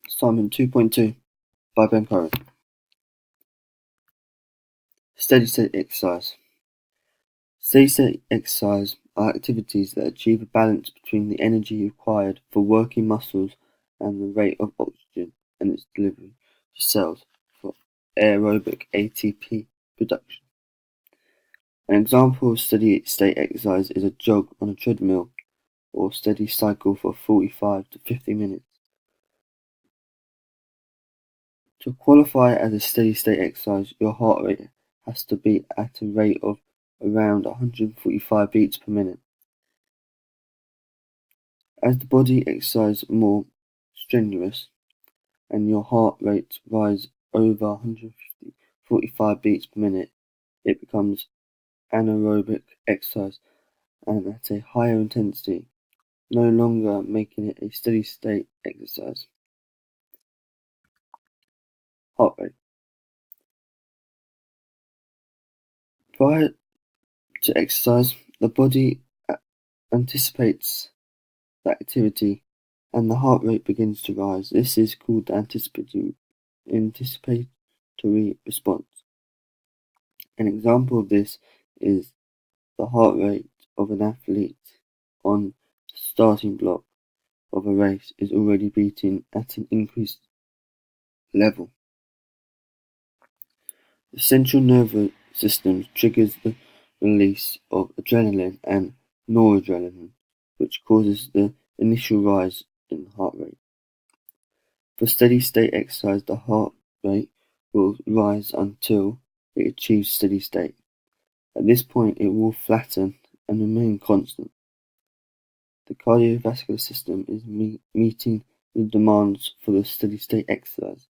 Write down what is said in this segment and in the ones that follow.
Assignment 2.2 by Ben Curran. Steady state exercise. Steady state exercise are activities that achieve a balance between the energy required for working muscles and the rate of oxygen and its delivery to cells for aerobic ATP production. An example of steady state exercise is a jog on a treadmill or steady cycle for 45 to 50 minutes. To qualify as a steady state exercise, your heart rate has to be at a rate of around 145 beats per minute. As the body exercises more strenuous and your heart rate rises over 145 beats per minute, it becomes anaerobic exercise and at a higher intensity, no longer making it a steady state exercise. Heart rate. Prior to exercise, the body anticipates the activity and the heart rate begins to rise. This is called the anticipatory response. An example of this is the heart rate of an athlete on the starting block of a race is already beating at an increased level. The central nervous system triggers the release of adrenaline and noradrenaline, which causes the initial rise in the heart rate. For steady state exercise, the heart rate will rise until it achieves steady state. At this point, it will flatten and remain constant. The cardiovascular system is meeting the demands for the steady state exercise.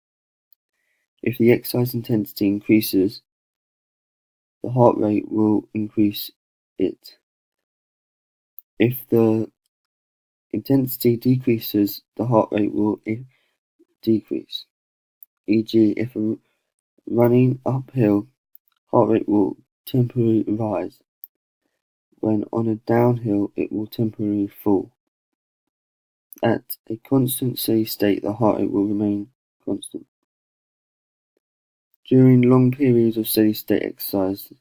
If the exercise intensity increases, the heart rate will increase it. If the intensity decreases, the heart rate will decrease. E.g., if running uphill, heart rate will temporarily rise. When on a downhill, it will temporarily fall. At a constant steady state, the heart rate will remain constant. During long periods of steady state exercise,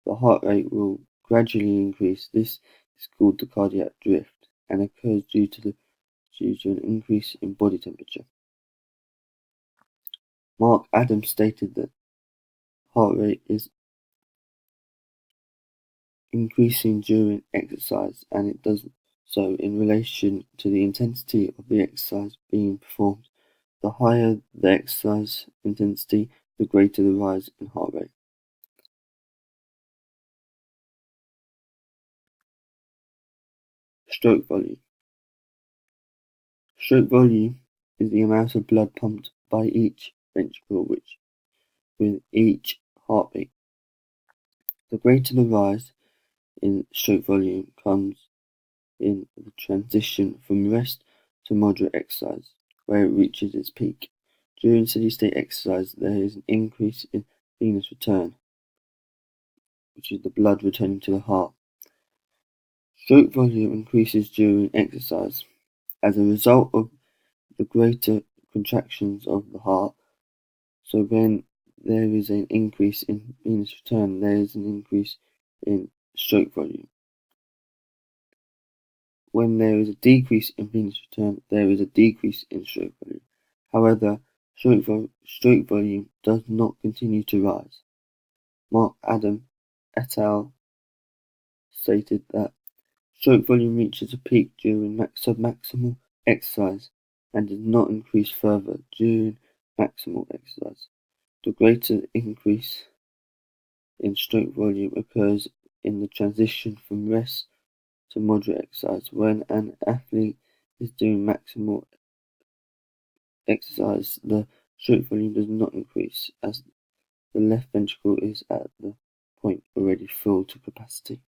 the heart rate will gradually increase. This is called the cardiac drift and occurs due to an increase in body temperature. Mark Adams stated that heart rate is increasing during exercise, and it does so in relation to the intensity of the exercise being performed. The higher the exercise intensity, the greater the rise in heart rate. Stroke volume. Stroke volume is the amount of blood pumped by each ventricle with each heartbeat. The greater the rise in stroke volume comes in the transition from rest to moderate exercise, where it reaches its peak. During steady state exercise, there is an increase in venous return, which is the blood returning to the heart. Stroke volume increases during exercise as a result of the greater contractions of the heart. So when there is an increase in venous return, there is an increase in stroke volume. When there is a decrease in venous return, there is a decrease in stroke volume. However, stroke volume does not continue to rise. Mark Adams et al. Stated that stroke volume reaches a peak during submaximal exercise and does not increase further during maximal exercise. The greater increase in stroke volume occurs in the transition from rest to moderate exercise. When an athlete is doing maximal exercise, the stroke volume does not increase as the left ventricle is at the point already full to capacity.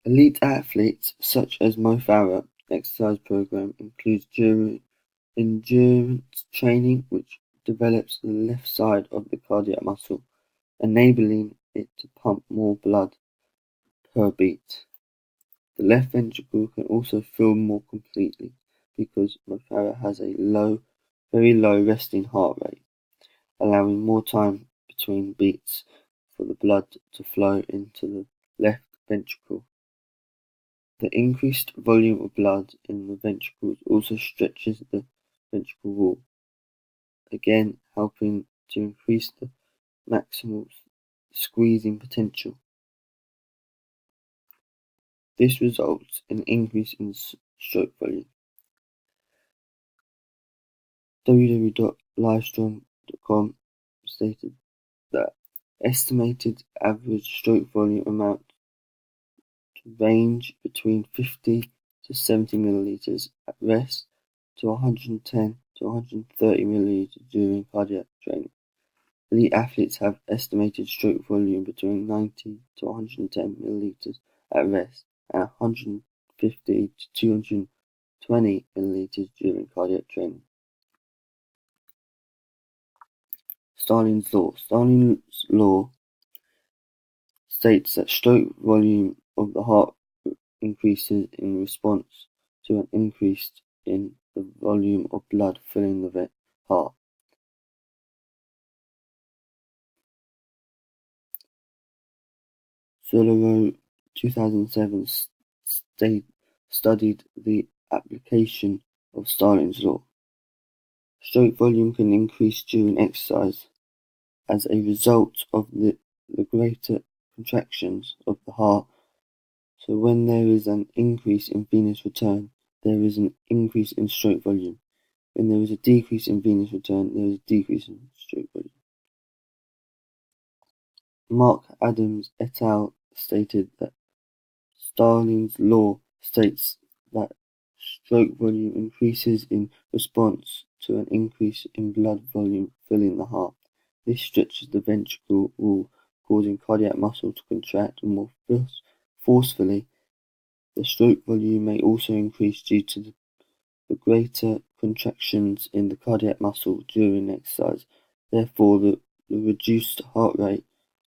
Elite athletes such as Mo Farah exercise program includes endurance training, which develops the left side of the cardiac muscle, enabling it to pump more blood per beat. The left ventricle can also fill more completely, because Mo Farah has a very low resting heart rate, allowing more time between beats for the blood to flow into the left ventricle. The increased volume of blood in the ventricles also stretches the ventricle wall, again helping to increase the maximal squeezing potential. This results in an increase in stroke volume. www.livestrong.com stated that estimated average stroke volume amount to range between 50 to 70 milliliters at rest to 110 to 130 milliliters during cardiac training. Elite athletes have estimated stroke volume between 90 to 110 milliliters at rest and 150 to 220 milliliters during cardiac training. Starling's law. Starling's law states that stroke volume of the heart increases in response to an increase in the volume of blood filling the heart. Solero 2007 studied the application of Starling's law. Stroke volume can increase during exercise as a result of the greater contractions of the heart. So when there is an increase in venous return, there is an increase in stroke volume. When there is a decrease in venous return, there is a decrease in stroke volume. Mark Adams et al. Stated that Starling's law states that stroke volume increases in response to an increase in blood volume filling the heart. This stretches the ventricle wall, causing cardiac muscle to contract more forcefully. The stroke volume may also increase due to the greater contractions in the cardiac muscle during exercise. Therefore, the reduced heart rate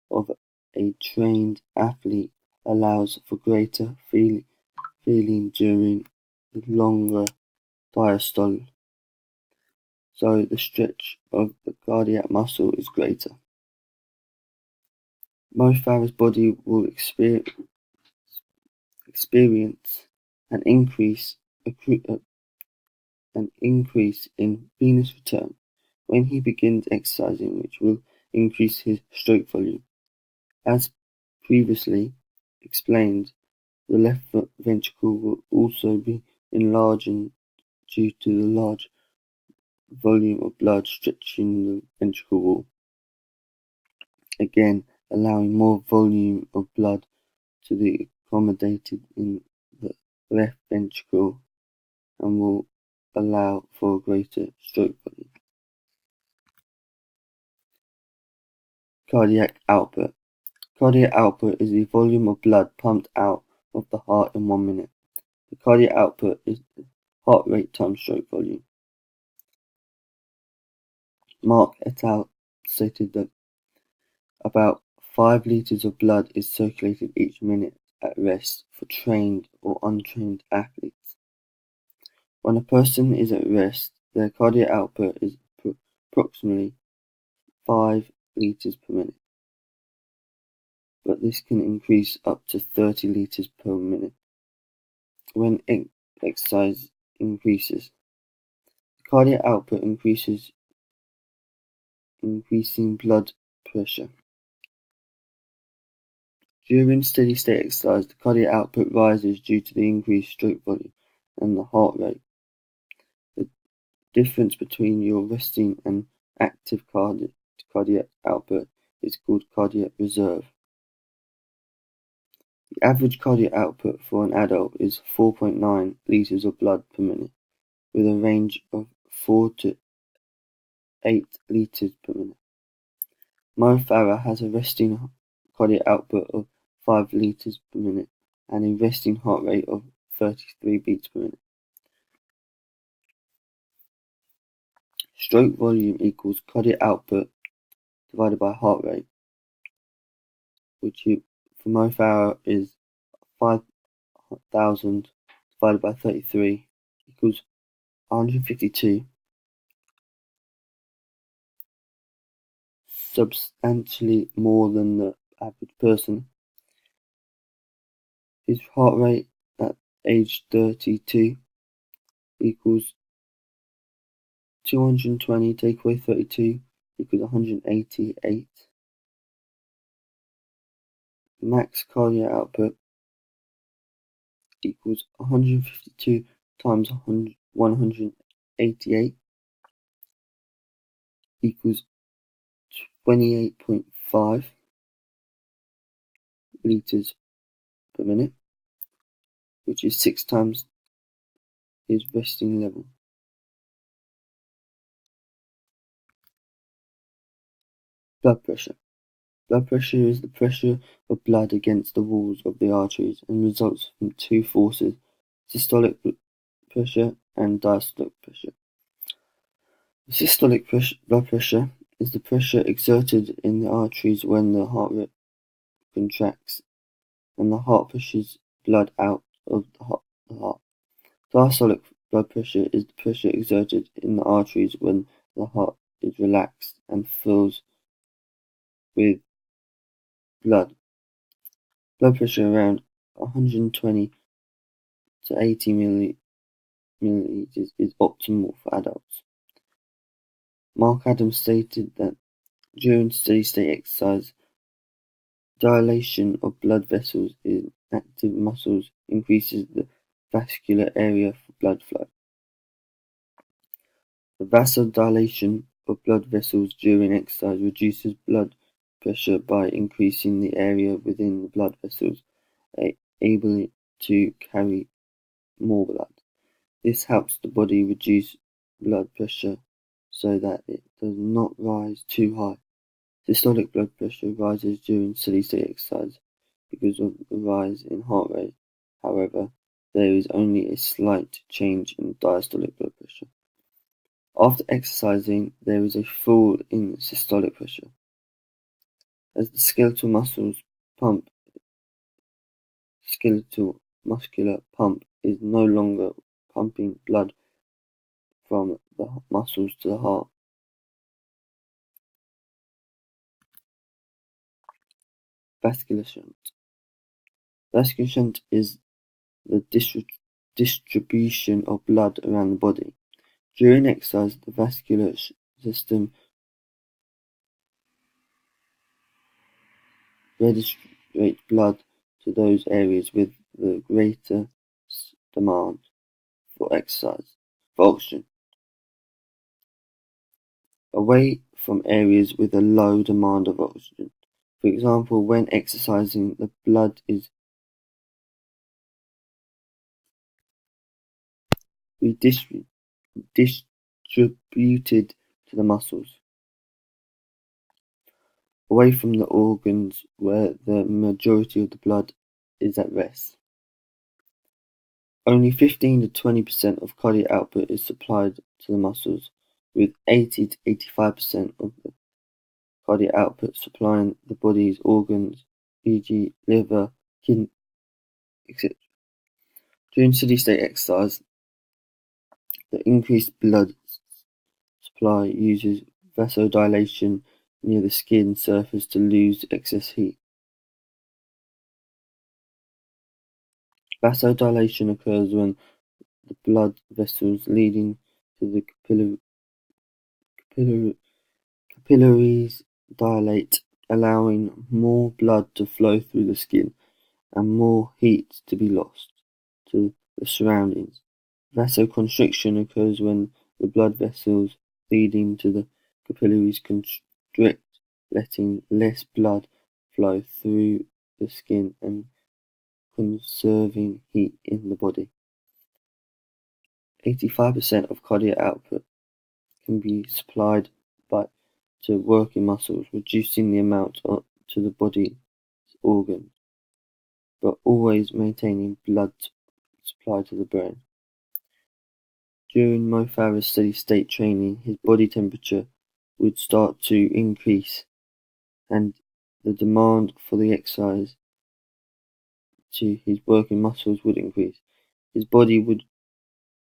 of a trained athlete allows for greater feeling during the longer diastole, so the stretch of the cardiac muscle is greater. Mo Farah's body will experience an increase in venous return when he begins exercising, which will increase his stroke volume. As previously explained, the left ventricle will also be enlarging due to the large volume of blood stretching the ventricle wall, again allowing more volume of blood to be accommodated in the left ventricle and will allow for a greater stroke volume. Cardiac output. Cardiac output is the volume of blood pumped out of the heart in 1 minute. The cardiac output is the heart rate times stroke volume. Mark et al. Stated that about 5 liters of blood is circulated each minute at rest for trained or untrained athletes. When a person is at rest, their cardiac output is approximately 5 liters per minute, but this can increase up to 30 liters per minute when exercise increases. The cardiac output increases, increasing blood pressure. During steady-state exercise, the cardiac output rises due to the increased stroke volume and the heart rate. The difference between your resting and active cardiac output is called cardiac reserve. The average cardiac output for an adult is 4.9 liters of blood per minute, with a range of 4 to 8 liters per minute. Mo Farah has a resting cardiac output of 5 liters per minute and a resting heart rate of 33 beats per minute. Stroke volume equals cardiac output divided by heart rate, which for Mo Farah is 5,000 divided by 33 equals 152, substantially more than the average person. His heart rate at age 32 equals 220 take away 32 equals 188. Max cardiac output equals 152 times 188 equals 28.5 liters per minute, which is 6 times his resting level. Blood pressure. Blood pressure is the pressure of blood against the walls of the arteries and results from two forces, systolic pressure and diastolic pressure. The systolic blood pressure is the pressure exerted in the arteries when the heart contracts and the heart pushes blood out of the heart. Diastolic blood pressure is the pressure exerted in the arteries when the heart is relaxed and fills with blood. Blood pressure around 120 to 80 milliliters is optimal for adults. Mark Adams stated that during steady-state exercise, dilation of blood vessels in active muscles increases the vascular area for blood flow. The vasodilation of blood vessels during exercise reduces blood pressure by increasing the area within the blood vessels able to carry more blood. This helps the body reduce blood pressure so that it does not rise too high. Systolic blood pressure rises during steady-state exercise because of the rise in heart rate. However, there is only a slight change in diastolic blood pressure. After exercising, there is a fall in systolic pressure. As the skeletal muscular pump is no longer pumping blood from the muscles to the heart. Vascular shunt. Vascular shunt is the distribution of blood around the body. During exercise, the vascular system redistributes blood to those areas with the greater demand for oxygen, away from areas with a low demand of oxygen. For example, when exercising, the blood is distributed to the muscles, away from the organs where the majority of the blood is at rest. Only 15 to 20% of cardiac output is supplied to the muscles, with 80 to 85% of the cardiac output supplying the body's organs, e.g. liver, kidney, etc. During steady-state exercise, the increased blood supply uses vasodilation near the skin surface to lose excess heat. Vasodilation occurs when the blood vessels leading to the capillaries dilate, allowing more blood to flow through the skin and more heat to be lost to the surroundings. Vasoconstriction occurs when the blood vessels leading to the capillaries constrict, letting less blood flow through the skin and conserving heat in the body. 85% of cardiac output can be supplied to working muscles, reducing the amount to the body's organs, but always maintaining blood supply to the brain. During Mo Farah's steady-state training, his body temperature would start to increase, and the demand for the exercise to his working muscles would increase. His body would